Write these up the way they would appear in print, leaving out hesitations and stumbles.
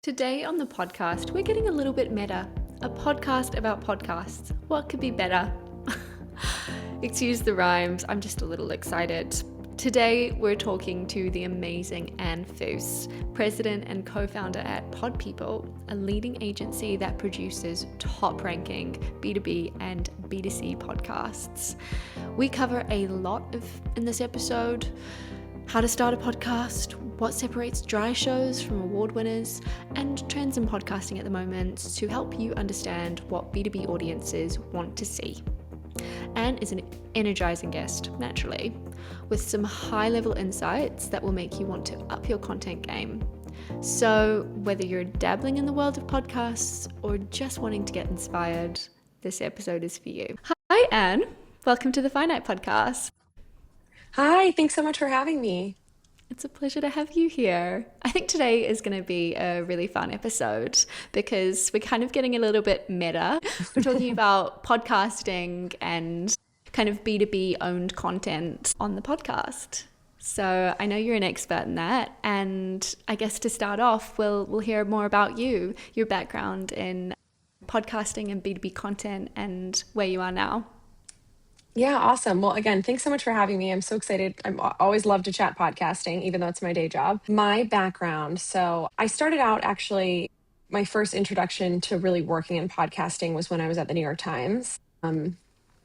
Today on the podcast, we're getting a little bit meta. A podcast about podcasts. What could be better? Excuse the rhymes, I'm just a little excited. Today, we're talking to the amazing Anne Feuss, president and co-founder at PodPeople, a leading agency that produces top-ranking B2B and B2C podcasts. We cover a lot in this episode: how to start a podcast, what separates dry shows from award winners, and trends in podcasting at the moment to help you understand what B2B audiences want to see. Anne is an energizing guest, naturally, with some high-level insights that will make you want to up your content game. So whether you're dabbling in the world of podcasts or just wanting to get inspired, this episode is for you. Hi, Anne. Welcome to the Finite Podcast. Hi, thanks so much for having me. It's a pleasure to have you here. I think today is going to be a really fun episode because we're kind of getting a little bit meta. We're talking about podcasting and kind of B2B owned content on the podcast. So I know you're an expert in that. And I guess to start off, we'll hear more about you, your background in podcasting and B2B content and where you are now. Yeah, awesome. Well, again, thanks so much for having me. I'm so excited. Always love to chat podcasting, even though it's my day job. My background, so I started out actually, my first introduction to really working in podcasting was when I was at the New York Times.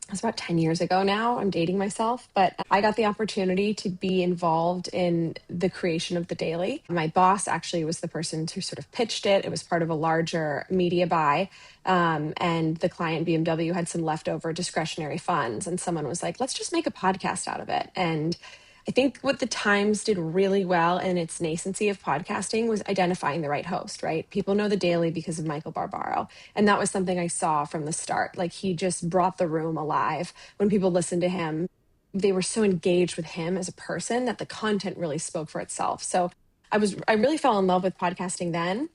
It was about 10 years ago now. I'm dating myself, but I got the opportunity to be involved in the creation of The Daily. My boss actually was the person who sort of pitched it. It was part of a larger media buy. And the client, BMW, had some leftover discretionary funds. And someone was like, let's just make a podcast out of it. And I think what the Times did really well in its nascency of podcasting was identifying the right host, right? People know The Daily because of Michael Barbaro. And that was something I saw from the start. Like, he just brought the room alive. When people listened to him, they were so engaged with him as a person that the content really spoke for itself. So I really fell in love with podcasting then.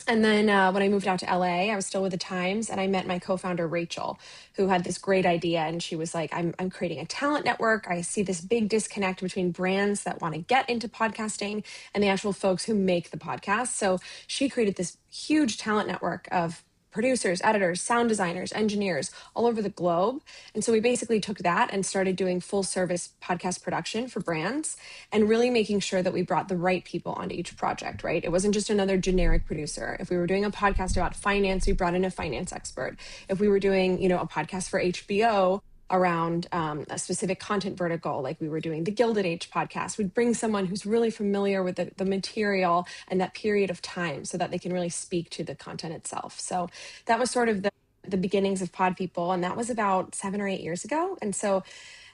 And then when I moved out to LA, I was still with the Times, and I met my co-founder Rachel, who had this great idea. And she was like, I'm creating a talent network. I see this big disconnect between brands that want to get into podcasting and the actual folks who make the podcast. So she created this huge talent network of producers, editors, sound designers, engineers all over the globe. And so we basically took that and started doing full service podcast production for brands and really making sure that we brought the right people onto each project, right? It wasn't just another generic producer. If we were doing a podcast about finance, we brought in a finance expert. If we were doing, a podcast for HBO, around a specific content vertical, like we were doing the Gilded Age podcast, we'd bring someone who's really familiar with the material and that period of time so that they can really speak to the content itself. So that was sort of the beginnings of Pod People, and that was about 7 or 8 years ago. And so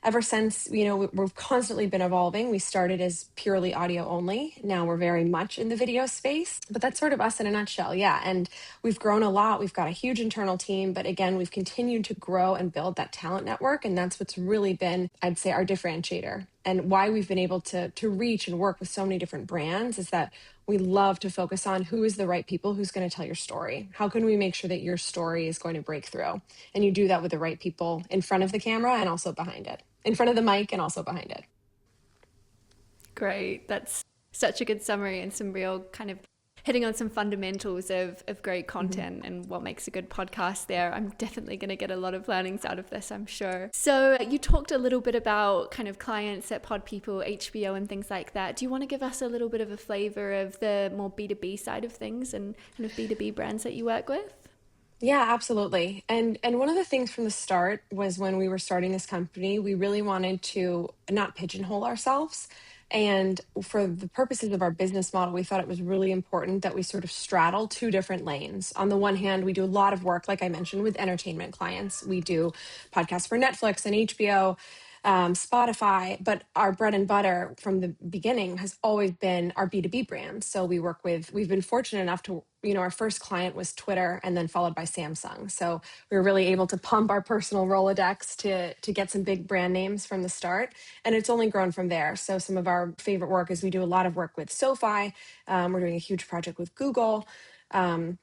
ever since, we've constantly been evolving. We started as purely audio only. Now we're very much in the video space, but that's sort of us in a nutshell. Yeah. And we've grown a lot. We've got a huge internal team, but again, we've continued to grow and build that talent network. And that's what's really been, I'd say, our differentiator, and why we've been able to reach and work with so many different brands is that we love to focus on who is the right people, who's going to tell your story. How can we make sure that your story is going to break through? And you do that with the right people in front of the camera and also behind it, in front of the mic and also behind it. Great. That's such a good summary and some real kind of hitting on some fundamentals of great Mhm. content and what makes a good podcast there. I'm definitely going to get a lot of learnings out of this, I'm sure. So you talked a little bit about kind of clients at PodPeople, HBO and things like that. Do you want to give us a little bit of a flavor of the more B2B side of things and kind of B2B brands that you work with? Yeah, absolutely. And one of the things from the start was when we were starting this company, we really wanted to not pigeonhole ourselves. And for the purposes of our business model, we thought it was really important that we sort of straddle two different lanes. On the one hand, we do a lot of work, like I mentioned, with entertainment clients. We do podcasts for Netflix and HBO, Spotify, but our bread and butter from the beginning has always been our B2B brands. So we've been fortunate enough to, our first client was Twitter and then followed by Samsung. So we were really able to pump our personal Rolodex to get some big brand names from the start. And it's only grown from there. So some of our favorite work is we do a lot of work with SoFi. We're doing a huge project with Google. Um,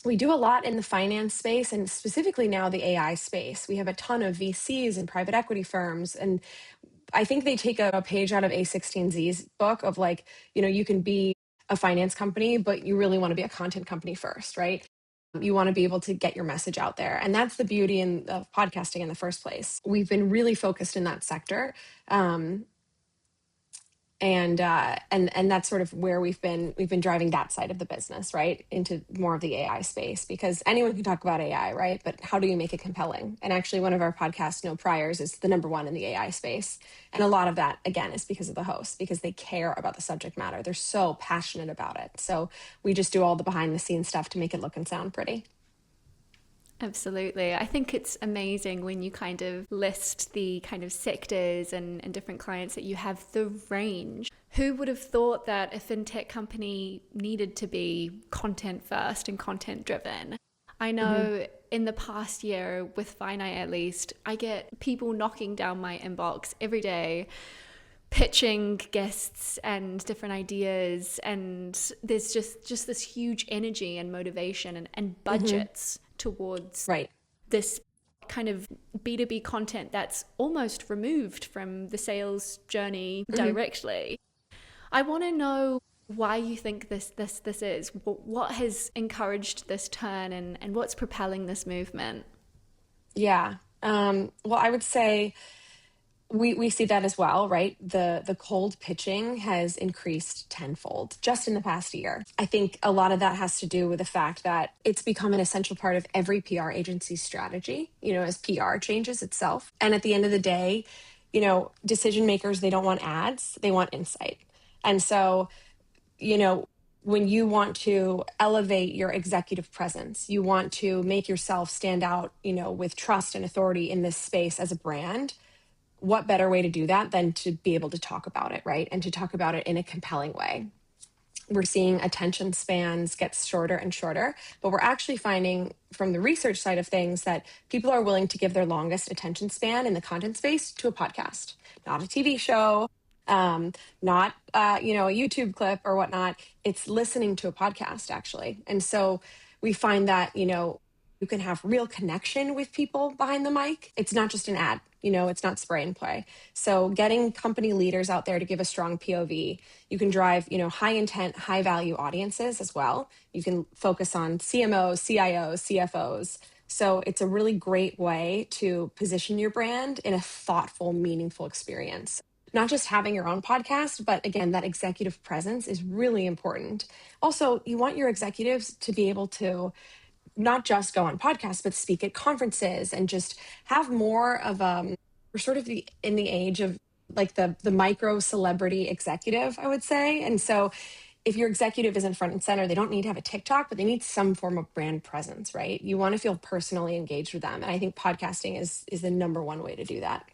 we do a lot in the finance space and specifically now the AI space. We have a ton of VCs and private equity firms. And I think they take a page out of A16Z's book of like, you can be a finance company, but you really want to be a content company first, right? You want to be able to get your message out there. And that's the beauty of podcasting in the first place. We've been really focused in that sector. Um, and that's sort of where we've been driving that side of the business, right, into more of the AI space, because anyone can talk about AI, right, but how do you make it compelling? And actually one of our podcasts, No Priors, is the number one in the AI space, and a lot of that again is because of the hosts, because they care about the subject matter. They're so passionate about it. So we just do all the behind the scenes stuff to make it look and sound pretty. Absolutely. I think it's amazing when you kind of list the kind of sectors and different clients that you have, the range. Who would have thought that a fintech company needed to be content first and content driven? I Hmm. know in the past year, with Finite at least, I get people knocking down my inbox every day, pitching guests and different ideas, and there's just this huge energy and motivation and Hmm. budgets towards Right. this kind of B2B content that's almost removed from the sales journey Hmm. directly. I want to know why you think this is. What has encouraged this turn, and what's propelling this movement? Yeah. Well, I would say we see that as well, right? The cold pitching has increased tenfold just in the past year. I think a lot of that has to do with the fact that it's become an essential part of every PR agency's strategy, as PR changes itself. And at the end of the day, decision makers, they don't want ads, they want insight. And so, you know, when you want to elevate your executive presence, you want to make yourself stand out, with trust and authority in this space as a brand, what better way to do that than to be able to talk about it, right? And to talk about it in a compelling way. We're seeing attention spans get shorter and shorter, but we're actually finding from the research side of things that people are willing to give their longest attention span in the content space to a podcast, not a TV show, not a YouTube clip or whatnot. It's listening to a podcast actually. And so we find that you can have real connection with people behind the mic. It's not just an ad. It's not spray and play. So getting company leaders out there to give a strong POV, you can drive, high intent, high value audiences as well. You can focus on CMOs, CIOs, CFOs. So it's a really great way to position your brand in a thoughtful, meaningful experience. Not just having your own podcast, but again, that executive presence is really important. Also, you want your executives to be able to not just go on podcasts, but speak at conferences and just have more of we're sort of in the age of like the micro celebrity executive, I would say. And so if your executive isn't front and center, they don't need to have a TikTok, but they need some form of brand presence, right? You want to feel personally engaged with them. And I think podcasting is the number one way to do that.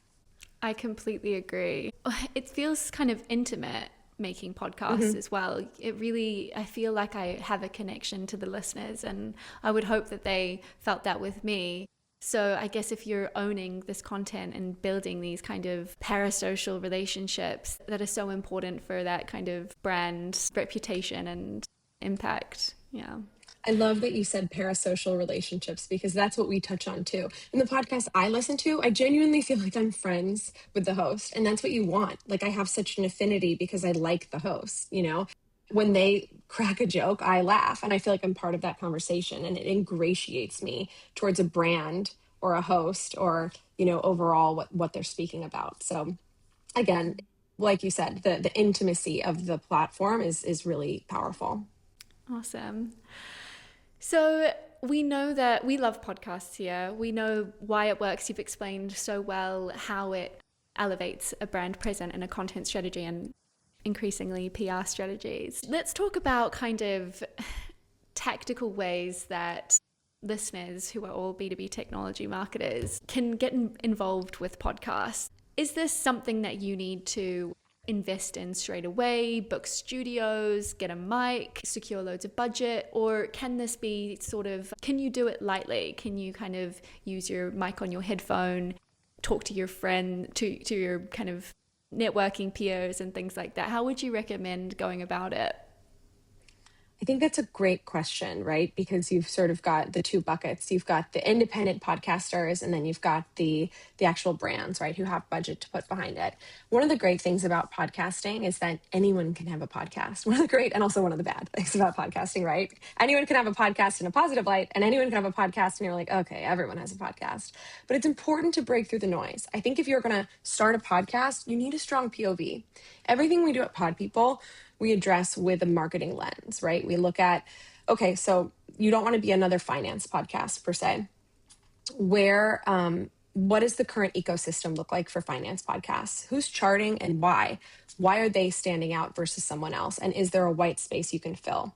I completely agree. It feels kind of intimate making podcasts Hmm. as well. I feel like I have a connection to the listeners, and I would hope that they felt that with me. So I guess if you're owning this content and building these kind of parasocial relationships that are so important for that kind of brand reputation and impact. Yeah. I love that you said parasocial relationships because that's what we touch on too. In the podcast I listen to, I genuinely feel like I'm friends with the host, and that's what you want. Like I have such an affinity because I like the host. When they crack a joke, I laugh and I feel like I'm part of that conversation, and it ingratiates me towards a brand or a host or, overall what they're speaking about. So again, like you said, the intimacy of the platform is really powerful. Awesome. So we know that we love podcasts here. We know why it works. You've explained so well how it elevates a brand present and a content strategy and increasingly PR strategies. Let's talk about kind of tactical ways that listeners who are all B2B technology marketers can get involved with podcasts. Is this something that you need to invest in straight away, book studios, get a mic, secure loads of budget? Or can this be can you do it lightly? Can you kind of use your mic on your headphone, talk to your friend, to your kind of networking peers and things like that? How would you recommend going about it? I think that's a great question, right? Because you've sort of got the two buckets. You've got the independent podcasters, and then you've got the actual brands, right, who have budget to put behind it. One of the great things about podcasting is that anyone can have a podcast. One of the great and also one of the bad things about podcasting, right? Anyone can have a podcast in a positive light, and anyone can have a podcast and you're like, okay, everyone has a podcast. But it's important to break through the noise. I think if you're going to start a podcast, you need a strong POV. Everything we do at PodPeople, we address with a marketing lens, right? We look at, okay, so you don't want to be another finance podcast per se. What does the current ecosystem look like for finance podcasts? Who's charting and why? Why are they standing out versus someone else? And is there a white space you can fill?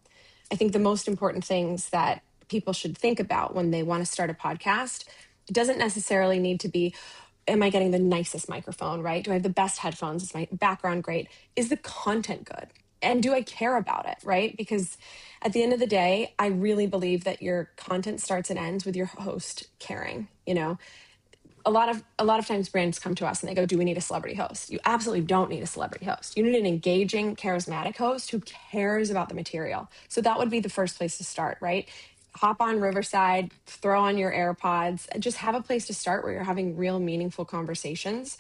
I think the most important things that people should think about when they want to start a podcast, it doesn't necessarily need to be, am I getting the nicest microphone, right? Do I have the best headphones? Is my background great? Is the content good? And do I care about it, right? Because at the end of the day, I really believe that your content starts and ends with your host caring. A lot of times brands come to us and they go, do we need a celebrity host? You absolutely don't need a celebrity host. You need an engaging, charismatic host who cares about the material. So that would be the first place to start, right? Hop on Riverside, throw on your AirPods, and just have a place to start where you're having real meaningful conversations.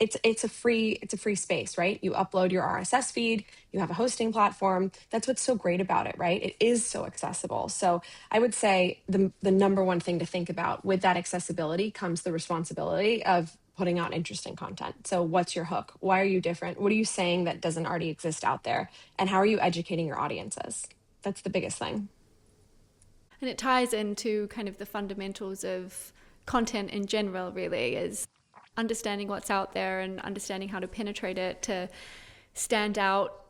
It's a free space, right? You upload your RSS feed, you have a hosting platform. That's what's so great about it, right? It is so accessible. So I would say the number one thing to think about with that accessibility comes the responsibility of putting out interesting content. So what's your hook? Why are you different? What are you saying that doesn't already exist out there? And how are you educating your audiences? That's the biggest thing. And it ties into kind of the fundamentals of content in general, really, is understanding what's out there and understanding how to penetrate it to stand out.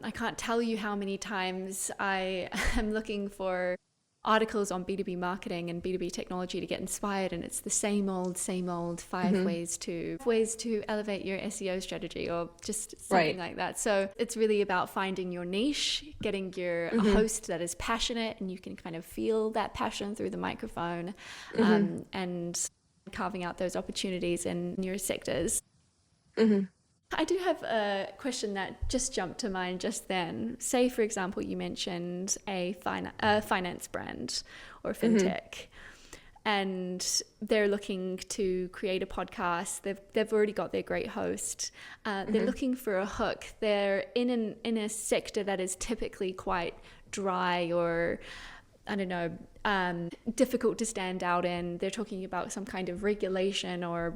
I can't tell you how many times I am looking for articles on B2B marketing and B2B technology to get inspired, and it's the same old five Mm-hmm. ways to elevate your SEO strategy or just something Right. like that. So it's really about finding your niche, getting your a Mm-hmm. host that is passionate and you can kind of feel that passion through the microphone, Mm-hmm. and carving out those opportunities in your sectors. Mm-hmm. I do have a question that just jumped to mind just then. Say, for example, you mentioned a finance brand or Mm-hmm. fintech, and they're looking to create a podcast. They've already got their great host. They're Mm-hmm. looking for a hook. They're in a sector that is typically quite dry or, I don't know, difficult to stand out in. They're talking about some kind of regulation, or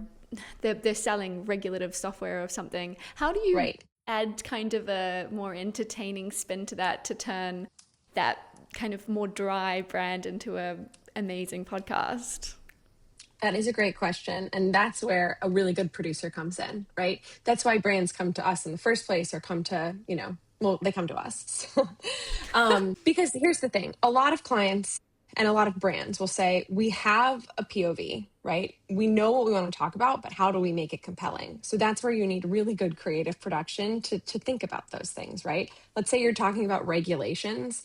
they're selling regulative software or something. How do you Right. add kind of a more entertaining spin to that to turn that kind of more dry brand into a amazing podcast? That is a great question. And that's where a really good producer comes in, right? That's why brands come to us in the first place, or come to, well, they come to us. Because here's the thing, a lot of clients and a lot of brands will say, we have a POV, right? We know what we want to talk about, but how do we make it compelling? So that's where you need really good creative production to think about those things, right? Let's say you're talking about regulations.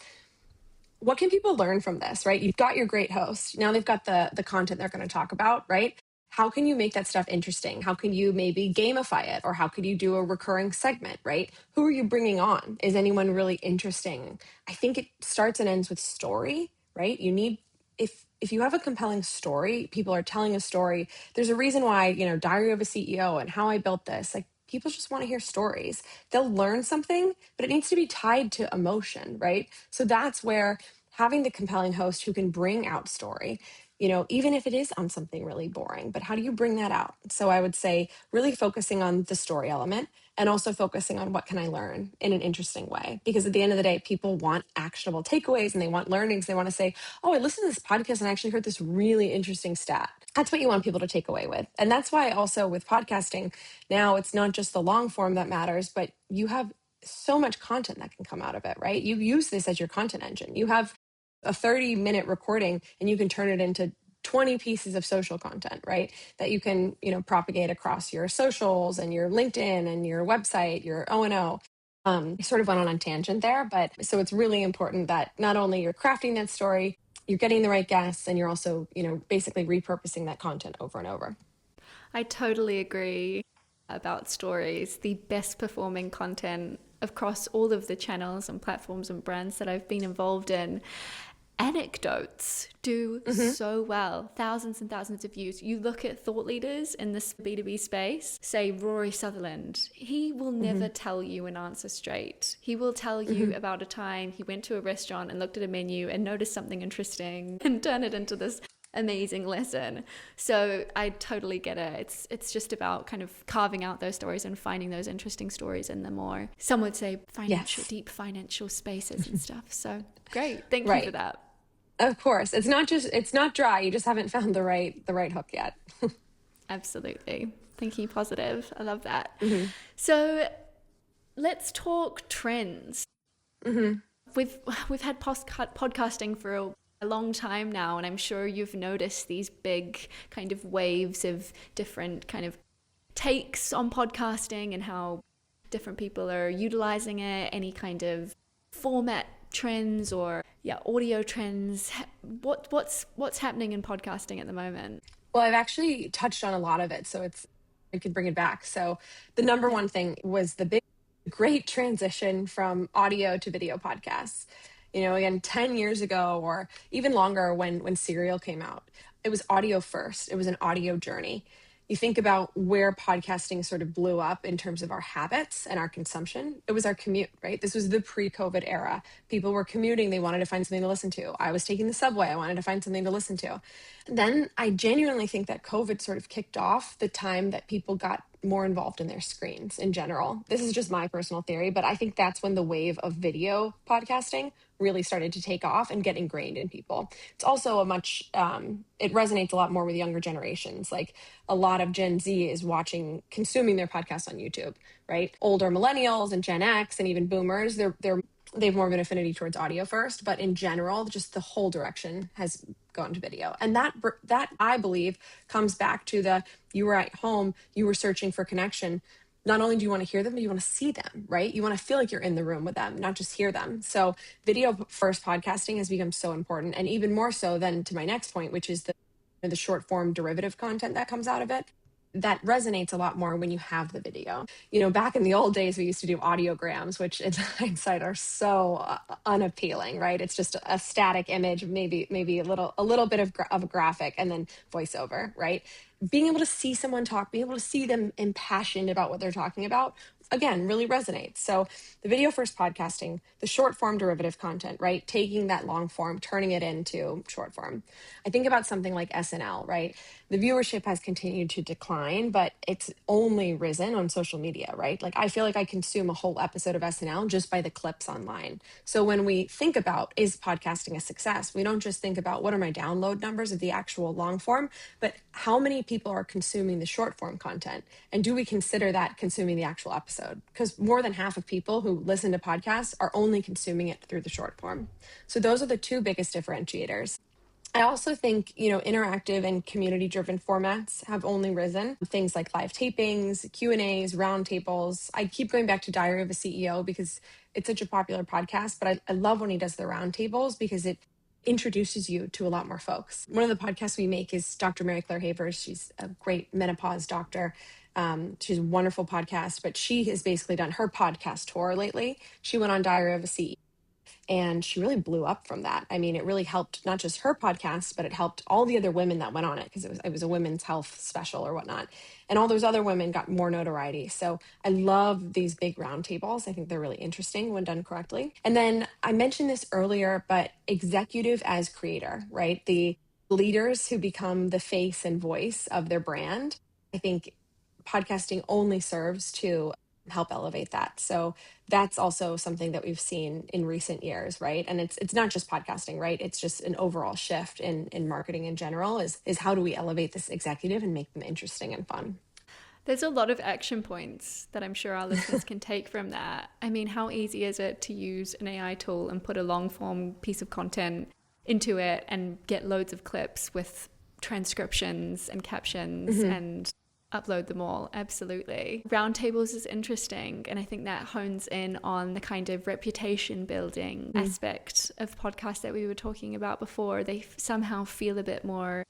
What can people learn from this, right? You've got your great host. Now they've got the content they're going to talk about, right? How can you make that stuff interesting? How can you maybe gamify it? Or how could you do a recurring segment, right? Who are you bringing on? Is anyone really interesting? I think it starts and ends with story, right? You need, if you have a compelling story, people are telling a story. There's a reason why, Diary of a CEO and How I Built This, like, people just want to hear stories. They'll learn something, but it needs to be tied to emotion, right? So that's where having the compelling host who can bring out story, even if it is on something really boring, but how do you bring that out? So I would say really focusing on the story element, and also focusing on what can I learn in an interesting way. Because at the end of the day, people want actionable takeaways and they want learnings. They want to say, oh, I listened to this podcast and I actually heard this really interesting stat. That's what you want people to take away with. And that's why also with podcasting, now it's not just the long form that matters, but you have so much content that can come out of it, right? You use this as your content engine. You have a 30-minute recording and you can turn it into 20 pieces of social content, right? That you can, propagate across your socials and your LinkedIn and your website, your O&O. I sort of went on a tangent there, but so it's really important that not only you're crafting that story, you're getting the right guests, and you're also, basically repurposing that content over and over. I totally agree about stories. The best performing content across all of the channels and platforms and brands that I've been involved in, anecdotes do so well. Thousands and thousands of views. You look at thought leaders in this B2B space, say Rory Sutherland, he will never tell you an answer straight. He will tell you about a time he went to a restaurant and looked at a menu and noticed something interesting and turn it into this amazing lesson. So I totally get it. It's just about kind of carving out those stories and finding those interesting stories in the more, some would say, deep financial spaces and stuff. So great. Thank you for that. Of course. It's not dry. You just haven't found the right hook yet. Absolutely. Thinking positive. I love that. So let's talk trends. We've had podcasting for a long time now, and I'm sure you've noticed these big kind of waves of different kind of takes on podcasting and how different people are utilizing it, any kind of format trends or audio trends. What's happening in podcasting at the moment? Well, I've actually touched on a lot of it, so I could bring it back. So the number one thing was the great transition from audio to video podcasts. Again, 10 years ago or even longer when Serial came out, it was audio first. It was an audio journey. You think about where podcasting sort of blew up in terms of our habits and our consumption. It was our commute, right? This was the pre-COVID era. People were commuting. They wanted to find something to listen to. I was taking the subway. I wanted to find something to listen to. Then I genuinely think that COVID sort of kicked off the time that people got more involved in their screens in general. This is just my personal theory, but I think that's when the wave of video podcasting really started to take off and get ingrained in people. It's also it resonates a lot more with younger generations. Like a lot of Gen Z is consuming their podcasts on YouTube, right? Older millennials and Gen X and even boomers, they have more of an affinity towards audio first, but in general, just the whole direction has gone to video. And that I believe comes back to you were at home, you were searching for connection. Not only do you want to hear them, but you want to see them, right? You want to feel like you're in the room with them, not just hear them. So video first podcasting has become so important, and even more so than to my next point, which is the short form derivative content that comes out of it. That resonates a lot more when you have the video. Back in the old days, we used to do audiograms, which in hindsight are so unappealing, right? It's just a static image, maybe a little bit of a graphic and then voiceover, right? Being able to see someone talk, being able to see them impassioned about what they're talking about, again, really resonates. So the video first podcasting, the short form derivative content, right? Taking that long form, turning it into short form. I think about something like SNL, right? The viewership has continued to decline, but it's only risen on social media, right? Like I feel like I consume a whole episode of SNL just by the clips online. So when we think about, is podcasting a success? We don't just think about what are my download numbers of the actual long form, but how many people are consuming the short form content? And do we consider that consuming the actual episode? Because more than half of people who listen to podcasts are only consuming it through the short form. So those are the two biggest differentiators. I also think, interactive and community-driven formats have only risen. Things like live tapings, Q&As, roundtables. I keep going back to Diary of a CEO because it's such a popular podcast, but I love when he does the roundtables because it introduces you to a lot more folks. One of the podcasts we make is Dr. Mary Claire Havers. She's a great menopause doctor. She's a wonderful podcast, but she has basically done her podcast tour lately. She went on Diary of a CEO. And she really blew up from that. I mean, it really helped not just her podcast, but it helped all the other women that went on it because it was a women's health special or whatnot. And all those other women got more notoriety. So I love these big roundtables. I think they're really interesting when done correctly. And then I mentioned this earlier, but executive as creator, right? The leaders who become the face and voice of their brand. I think podcasting only serves to help elevate that. So that's also something that we've seen in recent years, right? And it's not just podcasting, right? It's just an overall shift in marketing in general is how do we elevate this executive and make them interesting and fun? There's a lot of action points that I'm sure our listeners can take from that. I mean, how easy is it to use an AI tool and put a long form piece of content into it and get loads of clips with transcriptions and captions and upload them all? Absolutely. Roundtables is interesting, and I think that hones in on the kind of reputation building aspect of podcasts that we were talking about before. They somehow feel a bit more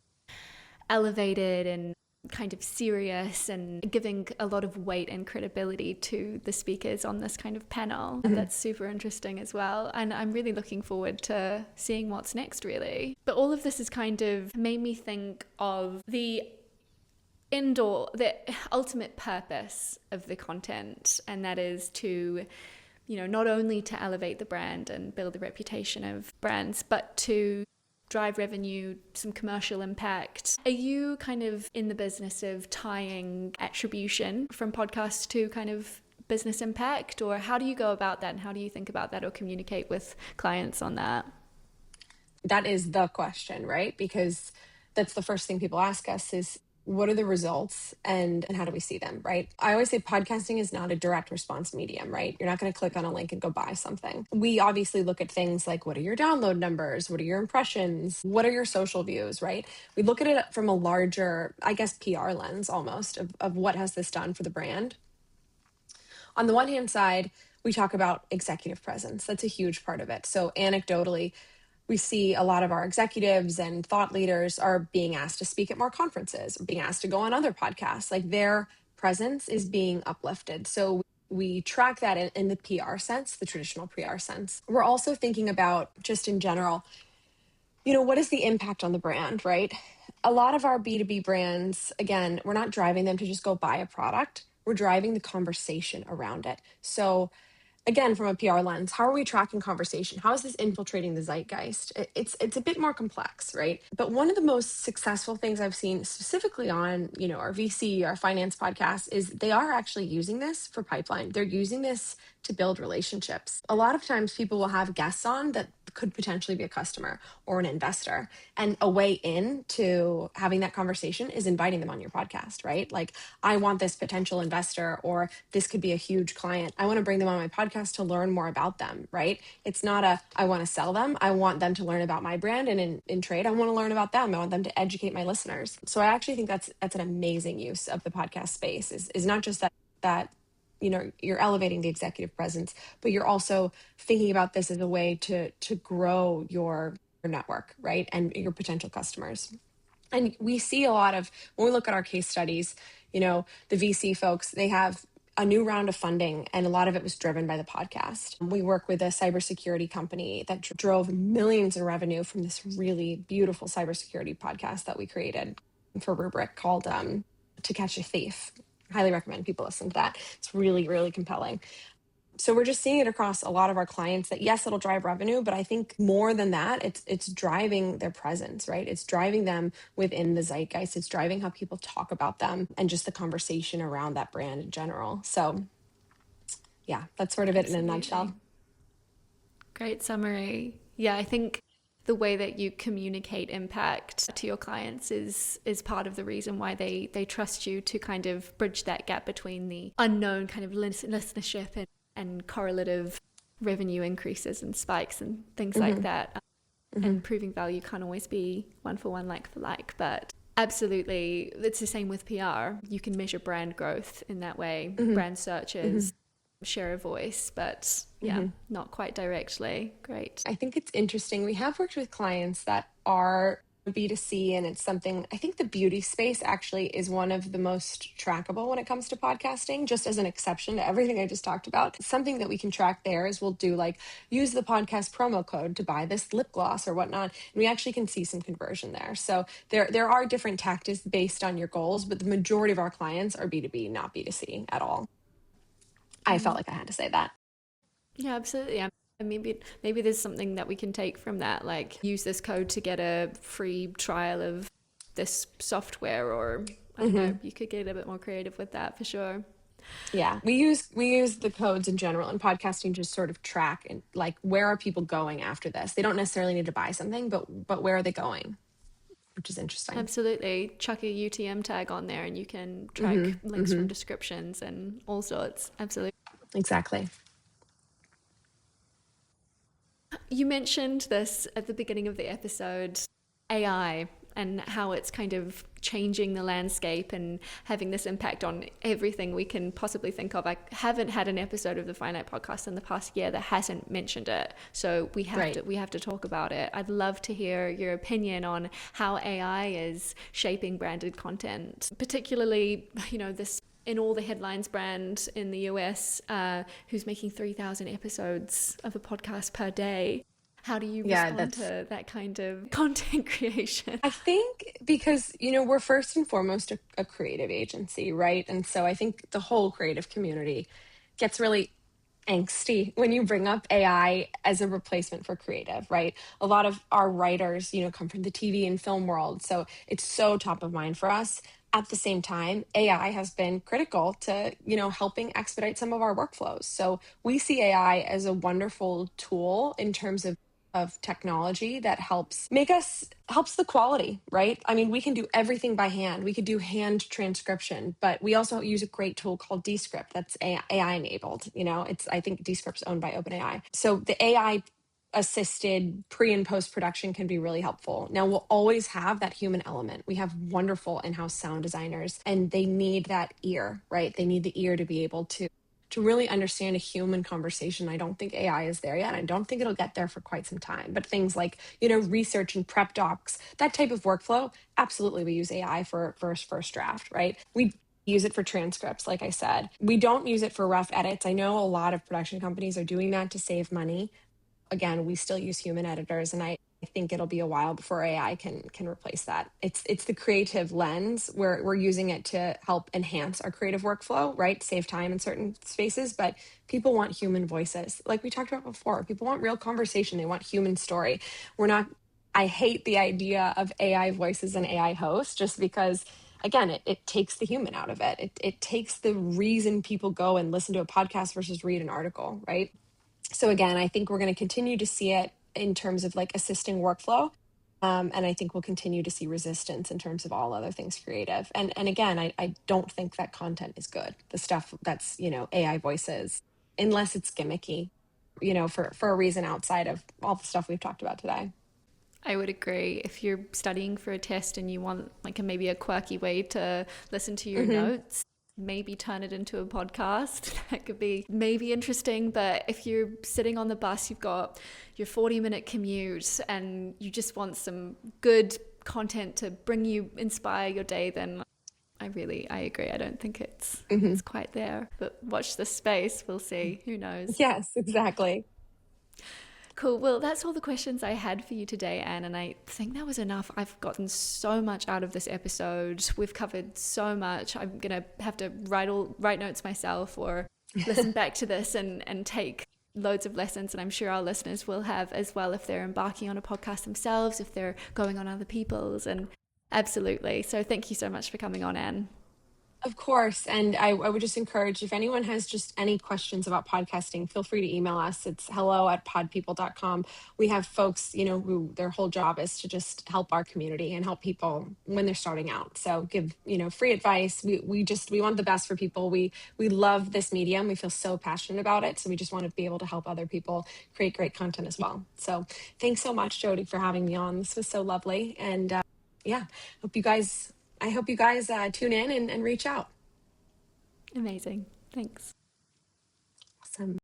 elevated and kind of serious and giving a lot of weight and credibility to the speakers on this kind of panel. That's super interesting as well. And I'm really looking forward to seeing what's next, really. But all of this has kind of made me think of the ultimate purpose of the content, and that is to, not only to elevate the brand and build the reputation of brands, but to drive revenue, some commercial impact. Are you kind of in the business of tying attribution from podcasts to kind of business impact, or how do you go about that, and how do you think about that or communicate with clients on that? That is the question, right? Because that's the first thing people ask us is, what are the results and how do we see them, right? I always say podcasting is not a direct response medium, right? You're not going to click on a link and go buy something. We obviously look at things like, what are your download numbers? What are your impressions? What are your social views, right? We look at it from a larger, I guess, PR lens almost of what has this done for the brand. On the one hand side, we talk about executive presence. That's a huge part of it. So anecdotally, we see a lot of our executives and thought leaders are being asked to speak at more conferences, or being asked to go on other podcasts. Like their presence is being uplifted. So we track that in the PR sense, the traditional PR sense. We're also thinking about just in general, what is the impact on the brand, right? A lot of our B2B brands, again, we're not driving them to just go buy a product. We're driving the conversation around it. So again, from a PR lens, how are we tracking conversation? How is this infiltrating the zeitgeist? It's a bit more complex, right? But one of the most successful things I've seen specifically on, our VC, our finance podcast, is they are actually using this for pipeline. They're using this to build relationships. A lot of times people will have guests on that could potentially be a customer or an investor. And a way in to having that conversation is inviting them on your podcast, right? Like, I want this potential investor, or this could be a huge client. I want to bring them on my podcast to learn more about them, right? It's not I want to sell them. I want them to learn about my brand, and in trade, I want to learn about them. I want them to educate my listeners. So I actually think that's an amazing use of the podcast space, is not just that you're elevating the executive presence, but you're also thinking about this as a way to grow your network, right? And your potential customers. And we see a lot of, when we look at our case studies, the VC folks, they have a new round of funding, and a lot of it was driven by the podcast. We work with a cybersecurity company that drove millions in revenue from this really beautiful cybersecurity podcast that we created for Rubric called To Catch a Thief. Highly recommend people listen to that. It's really, really compelling. So we're just seeing it across a lot of our clients that, yes, it'll drive revenue, but I think more than that, it's driving their presence, right? It's driving them within the zeitgeist. It's driving how people talk about them and just the conversation around that brand in general. So yeah, that's sort of it in a nutshell. Great summary. Yeah, I think the way that you communicate impact to your clients is part of the reason why they trust you to kind of bridge that gap between the unknown kind of listenership and correlative revenue increases and spikes and things like that. And proving value can't always be one for one, like for like, but absolutely, it's the same with PR. You can measure brand growth in that way, brand searches, share a voice, but yeah, not quite directly. Great. I think it's interesting. We have worked with clients that are B2C, and it's something, I think the beauty space actually is one of the most trackable when it comes to podcasting, just as an exception to everything I just talked about. Something that we can track there is we'll do like, use the podcast promo code to buy this lip gloss or whatnot. And we actually can see some conversion there. So there are different tactics based on your goals, but the majority of our clients are B2B, not B2C at all. I felt like I had to say that. Yeah, absolutely. And maybe there's something that we can take from that, like use this code to get a free trial of this software, or I don't know, you could get a bit more creative with that for sure. Yeah, we use the codes in general, and podcasting just sort of track and like, where are people going after this? They don't necessarily need to buy something, but where are they going? Which is interesting. Absolutely. Chuck a UTM tag on there and you can track links from descriptions and all sorts. Absolutely. Exactly. You mentioned this at the beginning of the episode, AI. and how it's kind of changing the landscape and having this impact on everything we can possibly think of. I haven't had an episode of the Finite Podcast in the past year that hasn't mentioned it, so we have to talk about it. I'd love to hear your opinion on how AI is shaping branded content, particularly, this in all the headlines brand in the US, who's making 3,000 episodes of a podcast per day. How do you respond to that kind of content creation? I think because, we're first and foremost a creative agency, right? And so I think the whole creative community gets really angsty when you bring up AI as a replacement for creative, right? A lot of our writers, come from the TV and film world. So it's so top of mind for us. At the same time, AI has been critical to, helping expedite some of our workflows. So we see AI as a wonderful tool in terms of technology that helps the quality, right? I mean, we can do everything by hand. We could do hand transcription, but we also use a great tool called Descript that's AI enabled. I think Descript's owned by OpenAI. So the AI assisted pre and post production can be really helpful. Now, we'll always have that human element. We have wonderful in-house sound designers, and they need that ear, right? They need the ear to be able to really understand a human conversation. I don't think AI is there yet. I don't think it'll get there for quite some time. But things like, research and prep docs, that type of workflow, absolutely we use AI for first draft, right? We use it for transcripts, like I said. We don't use it for rough edits. I know a lot of production companies are doing that to save money. Again, we still use human editors, and I think it'll be a while before AI can replace that. It's the creative lens where we're using it to help enhance our creative workflow, right? Save time in certain spaces, but people want human voices. Like we talked about before, people want real conversation. They want human story. I hate the idea of AI voices and AI hosts just because, again, it takes the human out of it. It takes the reason people go and listen to a podcast versus read an article, right? So again, I think we're going to continue to see it in terms of like assisting workflow. And I think we'll continue to see resistance in terms of all other things creative. And again, I don't think that content is good. The stuff that's, AI voices, unless it's gimmicky, for a reason outside of all the stuff we've talked about today. I would agree. If you're studying for a test and you want maybe a quirky way to listen to your notes, maybe turn it into a podcast. That could be maybe interesting. But if you're sitting on the bus, you've got your 40-minute commute and you just want some good content to inspire your day, then I agree. I don't think it's quite there. But watch this space. We'll see. Who knows? Yes, exactly. Cool. Well, that's all the questions I had for you today, Anne, and I think that was enough. I've gotten so much out of this episode. We've covered so much. I'm going to have to write notes myself or listen back to this and take loads of lessons, and I'm sure our listeners will have as well if they're embarking on a podcast themselves, if they're going on other people's, and absolutely. So thank you so much for coming on, Anne. Of course. And I would just encourage if anyone has just any questions about podcasting, feel free to email us. It's hello@podpeople.com. We have folks, who their whole job is to just help our community and help people when they're starting out. So give, free advice. We want the best for people. We love this medium. We feel so passionate about it. So we just want to be able to help other people create great content as well. So thanks so much, Jodi, for having me on. This was so lovely. And I hope you guys tune in and reach out. Amazing. Thanks. Awesome.